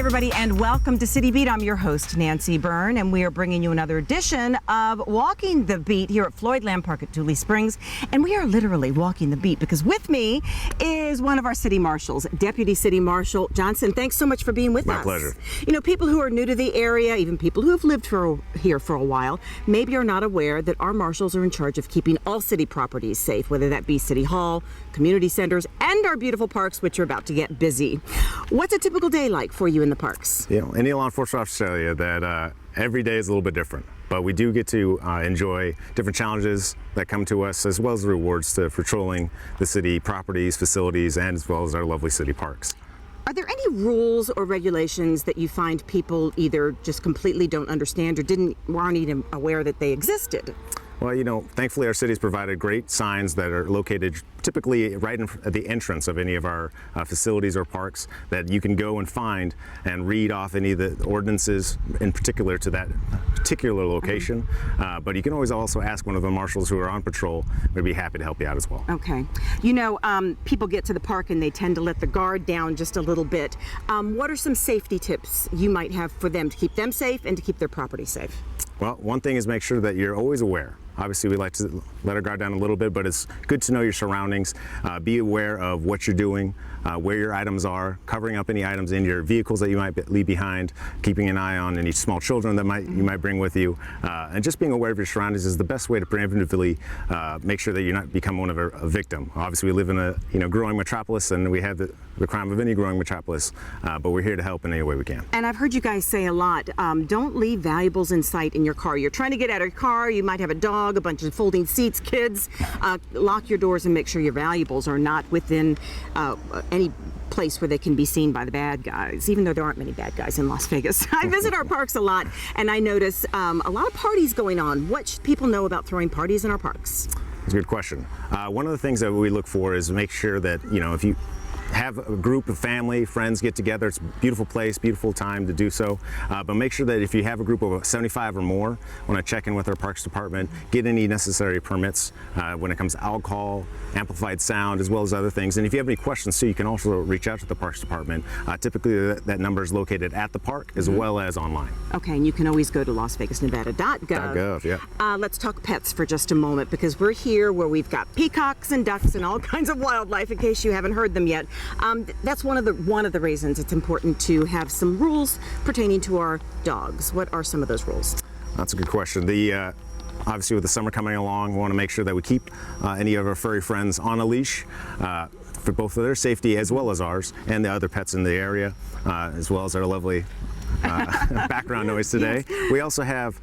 everybody, and welcome to City Beat. I'm your host, Nancy Byrne, and we are bringing you another edition of Walking the Beat here at Floyd Land Park at Dooley Springs. And we are literally walking the beat because with me is one of our city marshals, Deputy City Marshal Johnson. Thanks so much for being with us. My pleasure. You know, people who are new to the area, even people who have lived here for a while, maybe are not aware that our marshals are in charge of keeping all city properties safe, whether that be City Hall, community centers, and our beautiful parks, which are about to get busy. What's a typical day like for you in the parks? You know, any law enforcement officer tell you that every day is a little bit different, but we do get to enjoy different challenges that come to us, as well as the rewards to patrolling the city properties, facilities, and as well as our lovely city parks. Are there any rules or regulations that you find people either just completely don't understand or aren't even aware that they existed? Well, you know, thankfully our city's provided great signs that are located typically right at the entrance of any of our facilities or parks that you can go and find and read off any of the ordinances in particular to that particular location. But you can always also ask one of the marshals who are on patrol. We'd be happy to help you out as well. Okay. You know, people get to the park and they tend to let the guard down just a little bit. What are some safety tips you might have for them to keep them safe and to keep their property safe? Well, one thing is make sure that you're always aware. Obviously, we like to let our guard down a little bit, but it's good to know your surroundings. Be aware of what you're doing, where your items are, covering up any items in your vehicles that you might leave behind, keeping an eye on any small children that you might bring with you, and just being aware of your surroundings is the best way to preemptively make sure that you're not become a victim. Obviously, we live in a growing metropolis, and we have the crime of any growing metropolis, but we're here to help in any way we can. And I've heard you guys say a lot, don't leave valuables in sight in your car. You're trying to get out of your car, you might have a dog, a bunch of folding seats, kids. Lock your doors and make sure your valuables are not within any place where they can be seen by the bad guys, even though there aren't many bad guys in Las Vegas. I visit our parks a lot, and I notice a lot of parties going on. What should people know about throwing parties in our parks? That's a good question. One of the things that we look for is make sure that, you know, if you have a group of family, friends get together, it's a beautiful place, beautiful time to do so. But make sure that if you have a group of 75 or more, want to check in with our Parks Department, get any necessary permits when it comes to alcohol, amplified sound, as well as other things. And if you have any questions too, you can also reach out to the Parks Department. Typically that number is located at the park as well as online. Okay, and you can always go to LasVegasNevada.gov. Yeah. Let's talk pets for just a moment, because we're here where we've got peacocks and ducks and all kinds of wildlife, in case you haven't heard them yet. That's one of the reasons it's important to have some rules pertaining to our dogs. What are some of those rules? That's a good question. Obviously, with the summer coming along, we want to make sure that we keep any of our furry friends on a leash for both of their safety as well as ours and the other pets in the area, as well as our lovely background noise today. Yes. We also have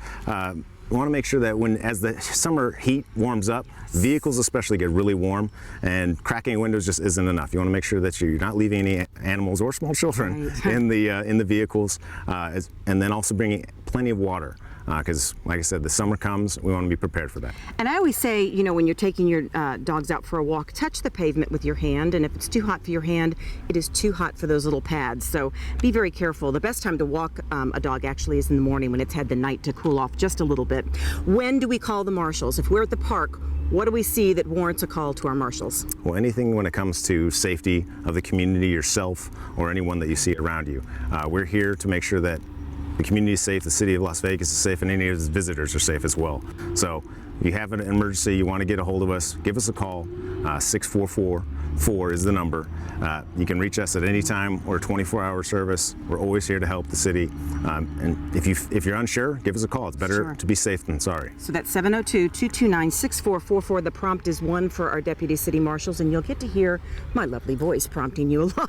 we want to make sure that as the summer heat warms up, vehicles especially get really warm, and cracking windows just isn't enough. You want to make sure that you're not leaving any animals or small children in the vehicles, and then also bringing plenty of water. Because, like I said, the summer comes, we want to be prepared for that. And I always say, you know, when you're taking your dogs out for a walk, touch the pavement with your hand, and if it's too hot for your hand, it is too hot for those little pads. So be very careful. The best time to walk a dog actually is in the morning when it's had the night to cool off just a little bit. When do we call the marshals? If we're at the park, what do we see that warrants a call to our marshals? Well, anything when it comes to safety of the community, yourself, or anyone that you see around you. We're here to make sure that the community is safe, the city of Las Vegas is safe, and any of its visitors are safe as well. So if you have an emergency, you want to get a hold of us, give us a call. 6444 is the number. You can reach us at any time. We're a 24-hour service. We're always here to help the city. And if you're unsure, give us a call. It's better to be safe than sorry. So that's 702-229-6444. The prompt is 1 for our deputy city marshals, and you'll get to hear my lovely voice prompting you along.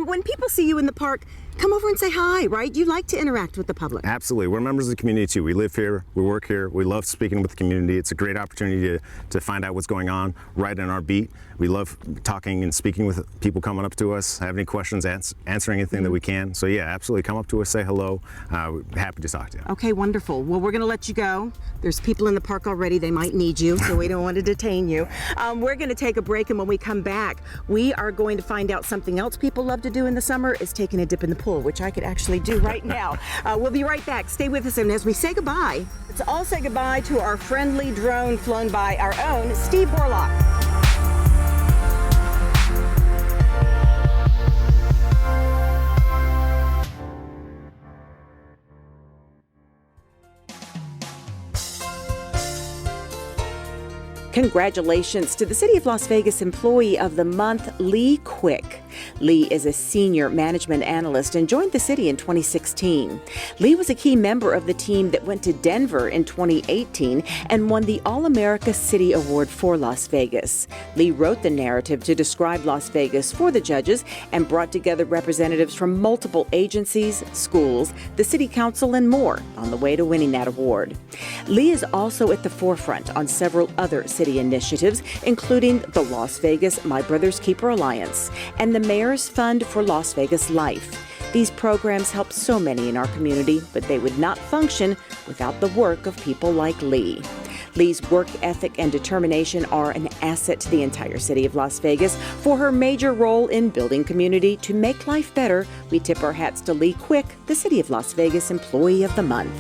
When people see you in the park, come over and say hi, right? You like to interact with the public. Absolutely. We're members of the community too. We live here, we work here, we love speaking with the community. It's a great opportunity to find out what's going on right in our beat. We love talking and speaking with people coming up to us, have any questions, answering anything that we can. So yeah, absolutely, come up to us, say hello. We're happy to talk to you. Okay, wonderful. Well, we're gonna let you go. There's people in the park already, they might need you, so we don't want to detain you. We're gonna take a break, and when we come back, we are going to find out something else people love to do in the summer is taking a dip in the pool, which I could actually do right now. We'll be right back. Stay with us, and as we say goodbye, let's all say goodbye to our friendly drone flown by our own Steve Horlock. Congratulations to the City of Las Vegas Employee of the Month, Lee Quick. Lee is a senior management analyst and joined the city in 2016. Lee was a key member of the team that went to Denver in 2018 and won the All-America City Award for Las Vegas. Lee wrote the narrative to describe Las Vegas for the judges and brought together representatives from multiple agencies, schools, the city council, and more on the way to winning that award. Lee is also at the forefront on several other city initiatives, including the Las Vegas My Brother's Keeper Alliance and the Mayor's Fund for Las Vegas Life. These programs help so many in our community, but they would not function without the work of people like Lee. Lee's work ethic and determination are an asset to the entire city of Las Vegas. For her major role in building community to make life better, we tip our hats to Lee Quick, the City of Las Vegas Employee of the Month.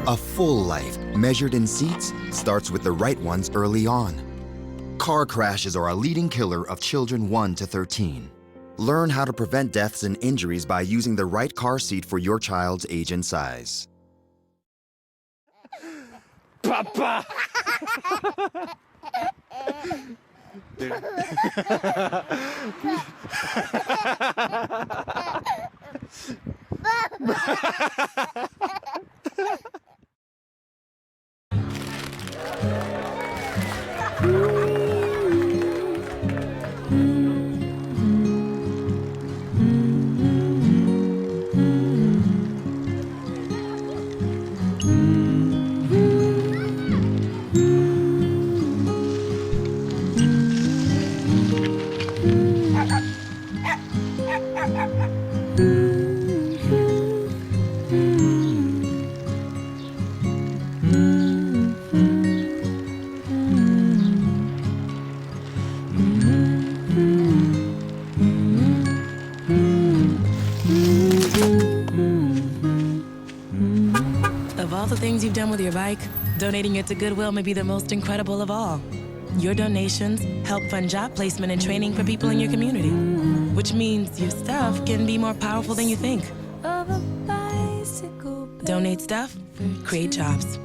A full life, measured in seats, starts with the right ones early on. Car crashes are a leading killer of children 1 to 13. Learn how to prevent deaths and injuries by using the right car seat for your child's age and size. Papa! Of all the things you've done with your bike, donating it to Goodwill may be the most incredible of all. Your donations help fund job placement and training for people in your community, which means your stuff can be more powerful than you think. Donate stuff, create jobs.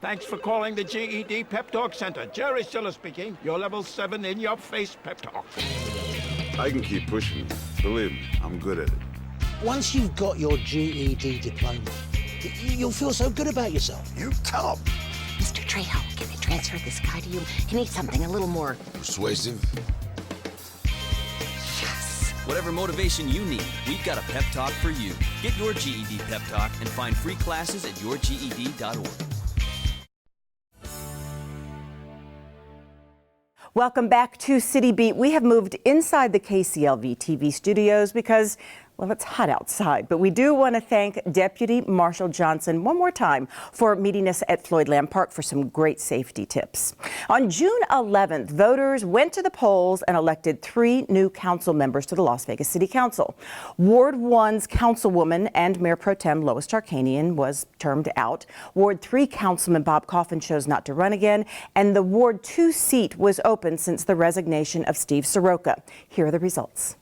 Thanks for calling the GED Pep Talk Center. Jerry Stiller speaking. Your level 7 in-your-face pep talk. I can keep pushing. Believe me, I'm good at it. Once you've got your GED diploma, you'll feel so good about yourself. You tell him. Mr. Trejo, can I transfer this guy to you? He needs something a little more Persuasive. Yes. Whatever motivation you need, we've got a pep talk for you. Get your GED pep talk and find free classes at yourged.org. Welcome back to City Beat. We have moved inside the KCLV TV studios because, well, it's hot outside, but we do want to thank Deputy Marshal Johnson one more time for meeting us at Floyd Lamb Park for some great safety tips. On June 11th, voters went to the polls and elected 3 new council members to the Las Vegas City Council. Ward 1's councilwoman and Mayor Pro Tem Lois Tarkanian was termed out. Ward 3 Councilman Bob Coffin chose not to run again, and the Ward 2 seat was open since the resignation of Steve Soroka. Here are the results.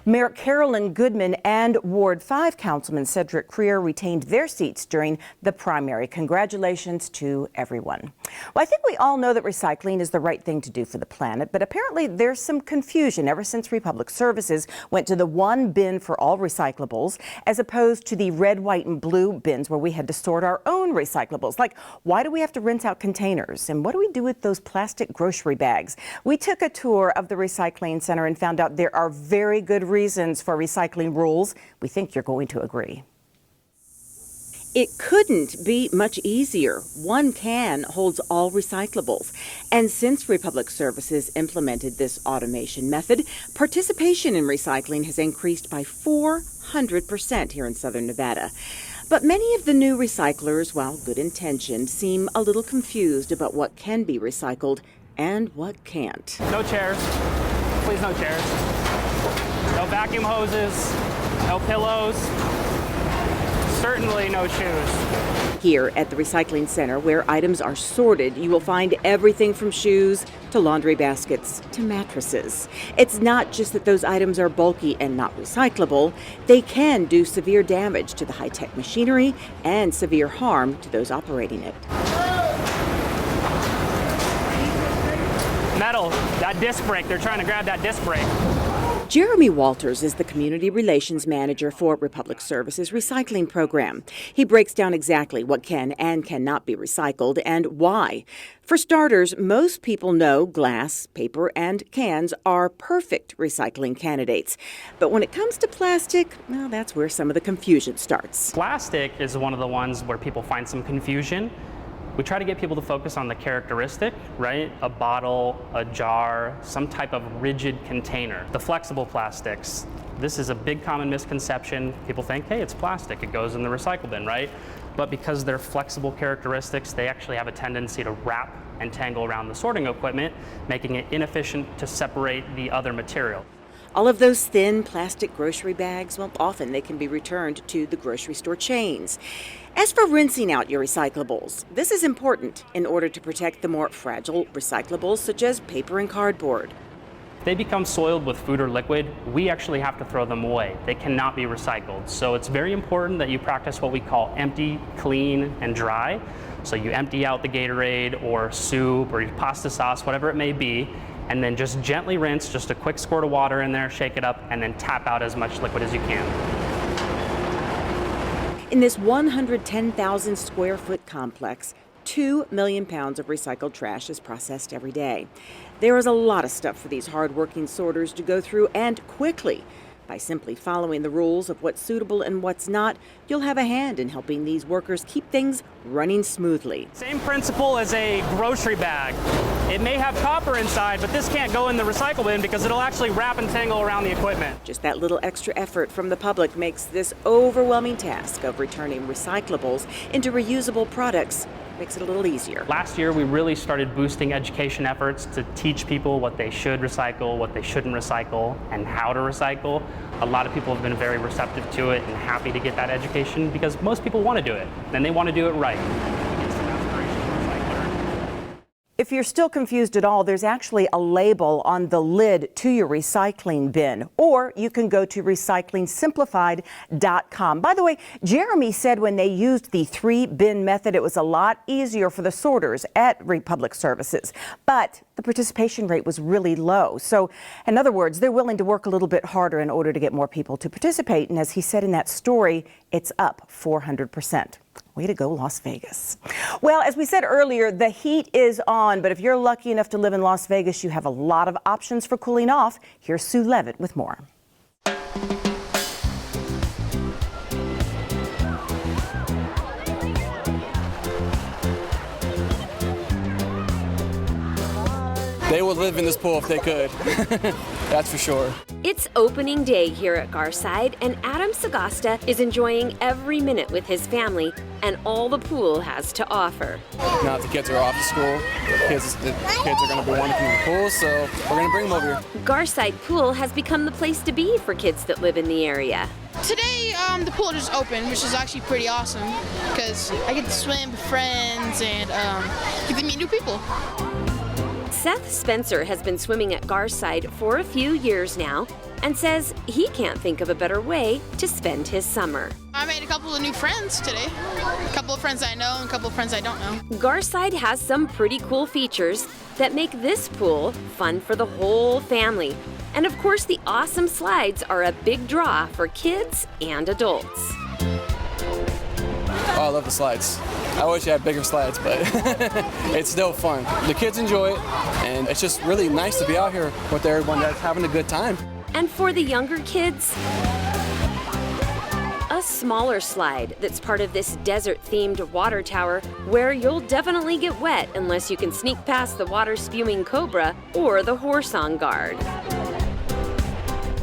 Mayor Carolyn Goodman and Ward 5 Councilman Cedric Creer retained their seats during the primary. Congratulations to everyone. Well, I think we all know that recycling is the right thing to do for the planet, but apparently there's some confusion ever since Republic Services went to the one bin for all recyclables, as opposed to the red, white, and blue bins where we had to sort our own recyclables. Like, why do we have to rinse out containers? And what do we do with those plastic grocery bags? We took a tour of the recycling center and found out there are very good reasons for recycling rules. We think you're going to agree. It couldn't be much easier. One can holds all recyclables. And since Republic Services implemented this automation method, participation in recycling has increased by 400% here in Southern Nevada. But many of the new recyclers, while good intentioned, seem a little confused about what can be recycled and what can't. No chairs. Please, no chairs. No vacuum hoses, no pillows, certainly no shoes. Here at the recycling center, where items are sorted, you will find everything from shoes to laundry baskets to mattresses. It's not just that those items are bulky and not recyclable. They can do severe damage to the high-tech machinery and severe harm to those operating it. Metal, that disc brake, they're trying to grab that disc brake. Jeremy Walters is the Community Relations Manager for Republic Services Recycling Program. He breaks down exactly what can and cannot be recycled and why. For starters, most people know glass, paper, and cans are perfect recycling candidates. But when it comes to plastic, well, that's where some of the confusion starts. Plastic is one of the ones where people find some confusion. We try to get people to focus on the characteristic, right? A bottle, a jar, some type of rigid container. The flexible plastics, this is a big common misconception. People think, hey, it's plastic, it goes in the recycle bin, right? But because they're flexible characteristics, they actually have a tendency to wrap and tangle around the sorting equipment, making it inefficient to separate the other material. All of those thin plastic grocery bags, well, often they can be returned to the grocery store chains. As for rinsing out your recyclables, this is important in order to protect the more fragile recyclables such as paper and cardboard. If they become soiled with food or liquid, we actually have to throw them away. They cannot be recycled. So it's very important that you practice what we call empty, clean, and dry. So you empty out the Gatorade or soup or your pasta sauce, whatever it may be, and then just gently rinse, just a quick squirt of water in there, shake it up, and then tap out as much liquid as you can. In this 110,000 square foot complex, 2 million pounds of recycled trash is processed every day. There is a lot of stuff for these hard-working sorters to go through, and quickly. By simply following the rules of what's suitable and what's not, you'll have a hand in helping these workers keep things running smoothly. Same principle as a grocery bag. It may have copper inside, but this can't go in the recycle bin because it'll actually wrap and tangle around the equipment. Just that little extra effort from the public makes this overwhelming task of returning recyclables into reusable products makes it a little easier. Last year, we really started boosting education efforts to teach people what they should recycle, what they shouldn't recycle, and how to recycle. A lot of people have been very receptive to it and happy to get that education because most people want to do it, and they want to do it right. If you're still confused at all, there's actually a label on the lid to your recycling bin, or you can go to recyclingsimplified.com. By the way, Jeremy said when they used the 3-bin method, it was a lot easier for the sorters at Republic Services, but the participation rate was really low. So, in other words, they're willing to work a little bit harder in order to get more people to participate, and as he said in that story, it's up 400%. Way to go, Las Vegas. Well, as we said earlier, the heat is on, but if you're lucky enough to live in Las Vegas, you have a lot of options for cooling off. Here's Sue Levitt with more. They would live in this pool if they could. That's for sure. It's opening day here at Garside, and Adam Sagasta is enjoying every minute with his family and all the pool has to offer. Now that the kids are off to school, the kids are going to be wanting to come to the pool, so we're going to bring them over here. Garside Pool has become the place to be for kids that live in the area. Today, the pool just opened, which is actually pretty awesome because I get to swim with friends and get to meet new people. Seth Spencer has been swimming at Garside for a few years now and says he can't think of a better way to spend his summer. I made a couple of new friends today. A couple of friends I know and a couple of friends I don't know. Garside has some pretty cool features that make this pool fun for the whole family. And of course, the awesome slides are a big draw for kids and adults. Oh, I love the slides. I wish I had bigger slides, but it's still fun. The kids enjoy it, and it's just really nice to be out here with everyone that's having a good time. And for the younger kids, a smaller slide that's part of this desert-themed water tower where you'll definitely get wet unless you can sneak past the water-spewing cobra or the horse on guard.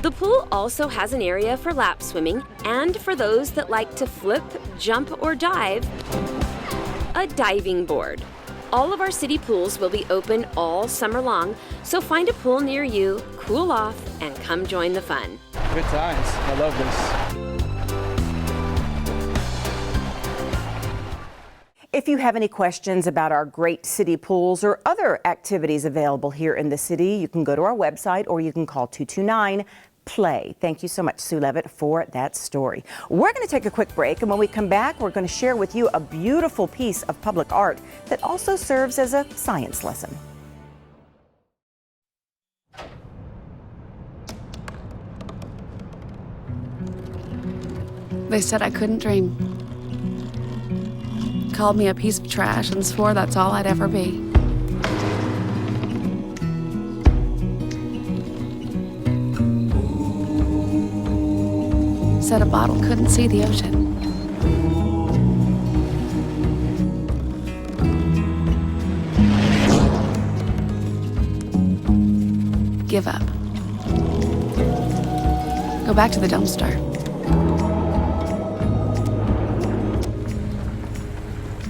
The pool also has an area for lap swimming, and for those that like to flip, jump, or dive, a diving board. All of our city pools will be open all summer long, so find a pool near you, cool off, and come join the fun. Good times. I love this. If you have any questions about our great city pools or other activities available here in the city, you can go to our website or you can call 229-PLAY. Thank you so much, Sue Levitt, for that story. We're going to take a quick break, and when we come back, we're going to share with you a beautiful piece of public art that also serves as a science lesson. They said I couldn't dream. Called me a piece of trash and swore that's all I'd ever be. Said a bottle couldn't see the ocean. Give up. Go back to the dumpster.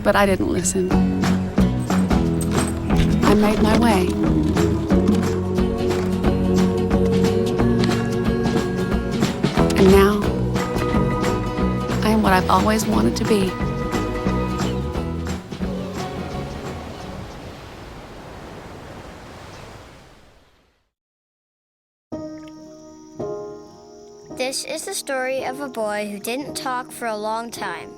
But I didn't listen. I made my way. And now, I am what I've always wanted to be. This is the story of a boy who didn't talk for a long time.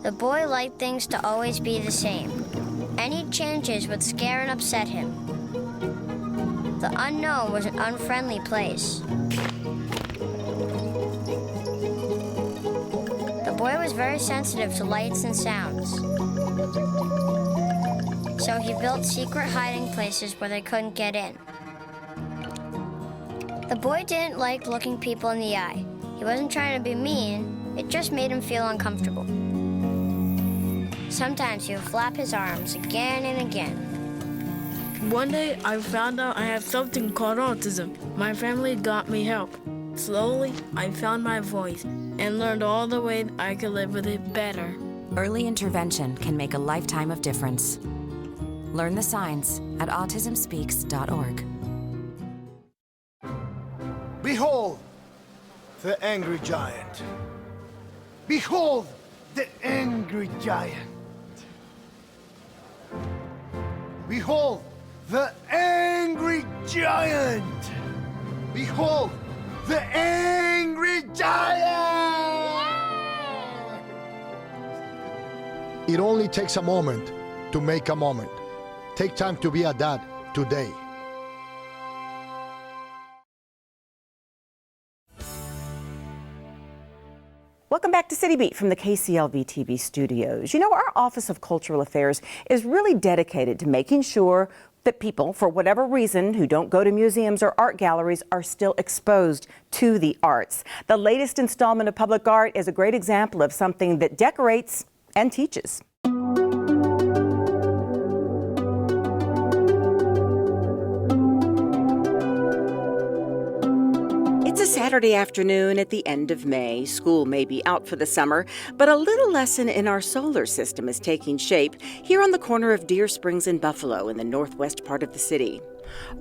The boy liked things to always be the same. Any changes would scare and upset him. The unknown was an unfriendly place. The boy was very sensitive to lights and sounds. So he built secret hiding places where they couldn't get in. The boy didn't like looking people in the eye. He wasn't trying to be mean, it just made him feel uncomfortable. Sometimes he would flap his arms again and again. One day, I found out I have something called autism. My family got me help. Slowly, I found my voice and learned all the ways I could live with it better. Early intervention can make a lifetime of difference. Learn the signs at autismspeaks.org. Behold, the angry giant. Behold, the angry giant. Behold, the angry giant. Behold, the angry giant. It only takes a moment to make a moment. Take time to be a dad today. Welcome back to City Beat from the KCLV TV studios. You know, our Office of Cultural Affairs is really dedicated to making sure that people, for whatever reason, who don't go to museums or art galleries are still exposed to the arts. The latest installment of Public Art is a great example of something that decorates and teaches. It's a Saturday afternoon at the end of May. School may be out for the summer, but a little lesson in our solar system is taking shape here on the corner of Deer Springs and Buffalo in the northwest part of the city.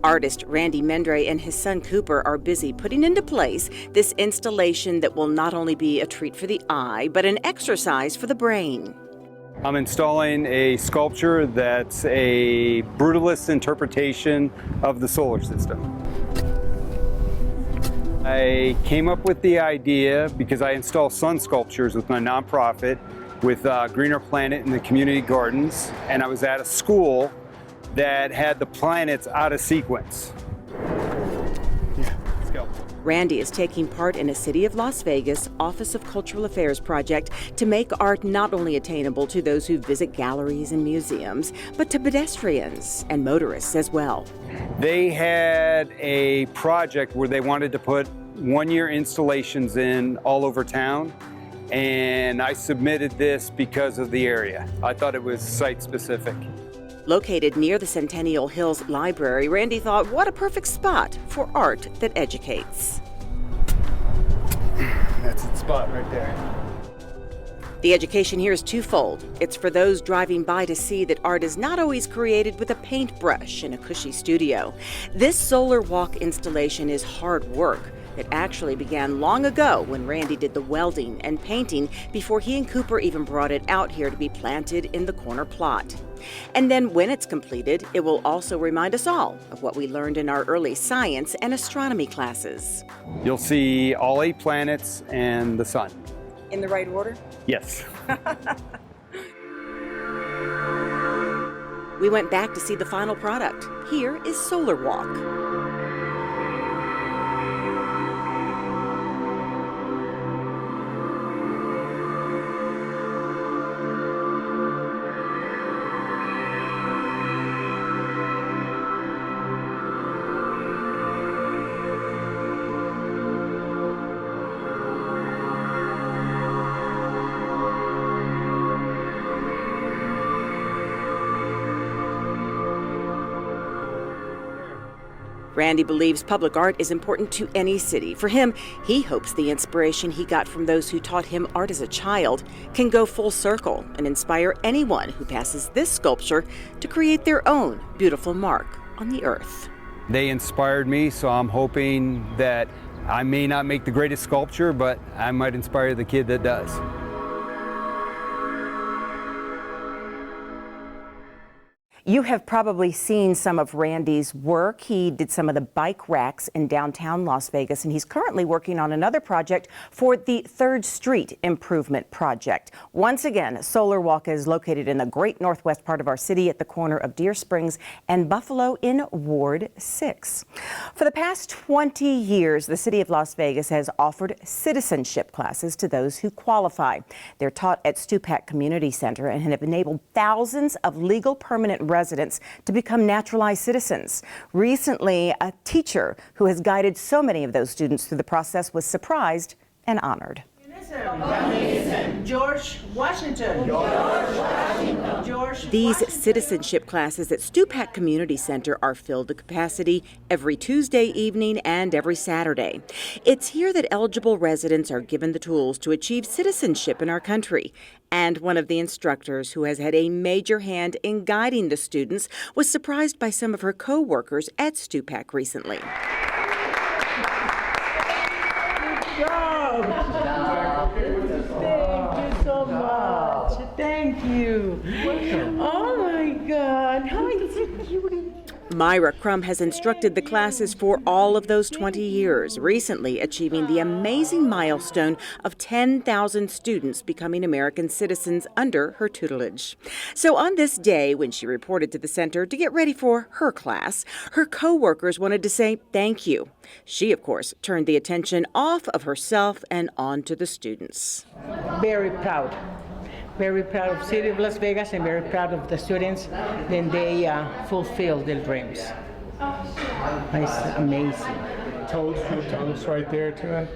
Artist Randy Mendre and his son Cooper are busy putting into place this installation that will not only be a treat for the eye, but an exercise for the brain. I'm installing a sculpture that's a brutalist interpretation of the solar system. I came up with the idea because I install sun sculptures with my nonprofit with Greener Planet in the community gardens, and I was at a school that had the planets out of sequence. Yeah, let's go. Randy is taking part in a City of Las Vegas Office of Cultural Affairs project to make art not only attainable to those who visit galleries and museums, but to pedestrians and motorists as well. They had a project where they wanted to put one-year installations in all over town, and I submitted this because of the area. I thought it was site-specific. Located near the Centennial Hills Library, Randy thought, what a perfect spot for art that educates. That's the spot right there. The education here is twofold. It's for those driving by to see that art is not always created with a paintbrush in a cushy studio. This solar walk installation is hard work. It actually began long ago when Randy did the welding and painting before he and Cooper even brought it out here to be planted in the corner plot. And then when it's completed, it will also remind us all of what we learned in our early science and astronomy classes. You'll see all 8 planets and the sun. In the right order? Yes. We went back to see the final product. Here is Solar Walk. Randy believes public art is important to any city. For him, he hopes the inspiration he got from those who taught him art as a child can go full circle and inspire anyone who passes this sculpture to create their own beautiful mark on the earth. They inspired me, so I'm hoping that I may not make the greatest sculpture, but I might inspire the kid that does. You have probably seen some of Randy's work. He did some of the bike racks in downtown Las Vegas, and he's currently working on another project for the 3rd Street Improvement Project. Once again, Solar Walk is located in the great northwest part of our city at the corner of Deer Springs and Buffalo in Ward 6. For the past 20 years, the city of Las Vegas has offered citizenship classes to those who qualify. They're taught at Stupak Community Center and have enabled thousands of legal permanent residents to become naturalized citizens. Recently, a teacher who has guided so many of those students through the process was surprised and honored. George Washington. These citizenship classes at Stupak Community Center are filled to capacity every Tuesday evening and every Saturday. It's here that eligible residents are given the tools to achieve citizenship in our country. And one of the instructors who has had a major hand in guiding the students was surprised by some of her co-workers at Stupak recently. Good job. Thank you so much. Thank you. Oh my God. How is it? Myra Crum has instructed the classes for all of those 20 years, recently achieving the amazing milestone of 10,000 students becoming American citizens under her tutelage. So on this day, when she reported to the center to get ready for her class, her co-workers wanted to say thank you. She, of course, turned the attention off of herself and on to the students. Very proud. Very proud of City of Las Vegas and very proud of the students when they fulfill their dreams. It's amazing. Toast right there too.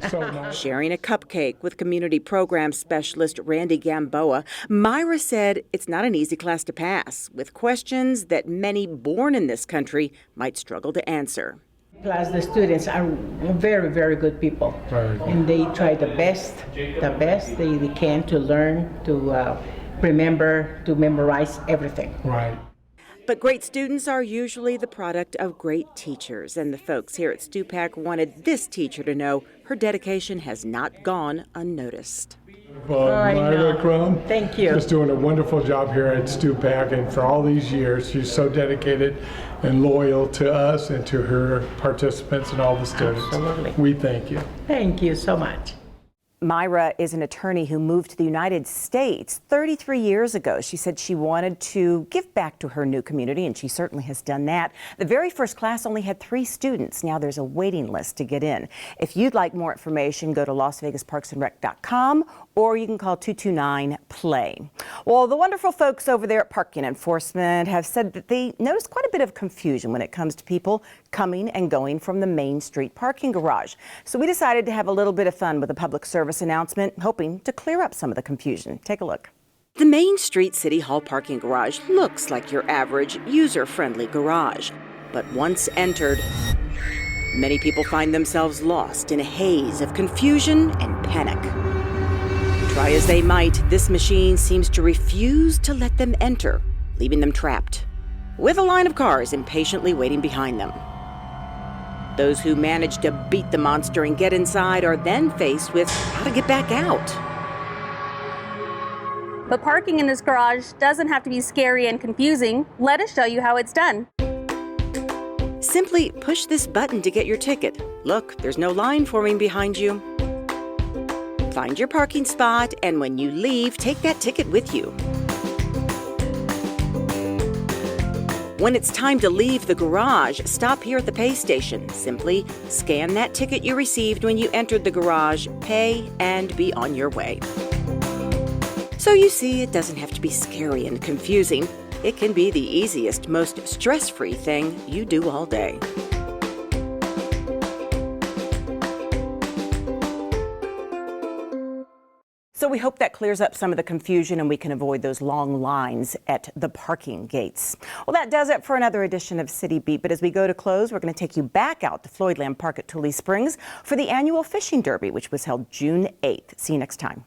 So nice. Sharing a cupcake with community program specialist Randy Gamboa, Myra said it's not an easy class to pass, with questions that many born in this country might struggle to answer. Plus, the students are very, very good people, and they try the best they can to learn, to remember, to memorize everything. Right. But great students are usually the product of great teachers, and the folks here at Stupak wanted this teacher to know her dedication has not gone unnoticed. Myra Crum. Thank you. Just doing a wonderful job here at Stupak, and for all these years, she's so dedicated and loyal to us and to her participants and all the students. Absolutely. We thank you. Thank you so much. Myra is an attorney who moved to the United States 33 years ago. She said she wanted to give back to her new community, and she certainly has done that. The very first class only had 3 students. Now there's a waiting list to get in. If you'd like more information, go to LasVegasParksandRec.com, or you can call 229-PLAY. Well, the wonderful folks over there at Parking Enforcement have said that they noticed quite a bit of confusion when it comes to people coming and going from the Main Street parking garage. So we decided to have a little bit of fun with a public service announcement, hoping to clear up some of the confusion. Take a look. The Main Street City Hall parking garage looks like your average user-friendly garage. But once entered, many people find themselves lost in a haze of confusion and panic. Try as they might, this machine seems to refuse to let them enter, leaving them trapped, with a line of cars impatiently waiting behind them. Those who manage to beat the monster and get inside are then faced with how to get back out. But parking in this garage doesn't have to be scary and confusing. Let us show you how it's done. Simply push this button to get your ticket. Look, there's no line forming behind you. Find your parking spot, and when you leave, take that ticket with you. When it's time to leave the garage, stop here at the pay station. Simply scan that ticket you received when you entered the garage, pay, and be on your way. So you see, it doesn't have to be scary and confusing. It can be the easiest, most stress-free thing you do all day. So we hope that clears up some of the confusion and we can avoid those long lines at the parking gates. Well, that does it for another edition of City Beat. But as we go to close, we're going to take you back out to Floydland Park at Tule Springs for the annual Fishing Derby, which was held June 8th. See you next time.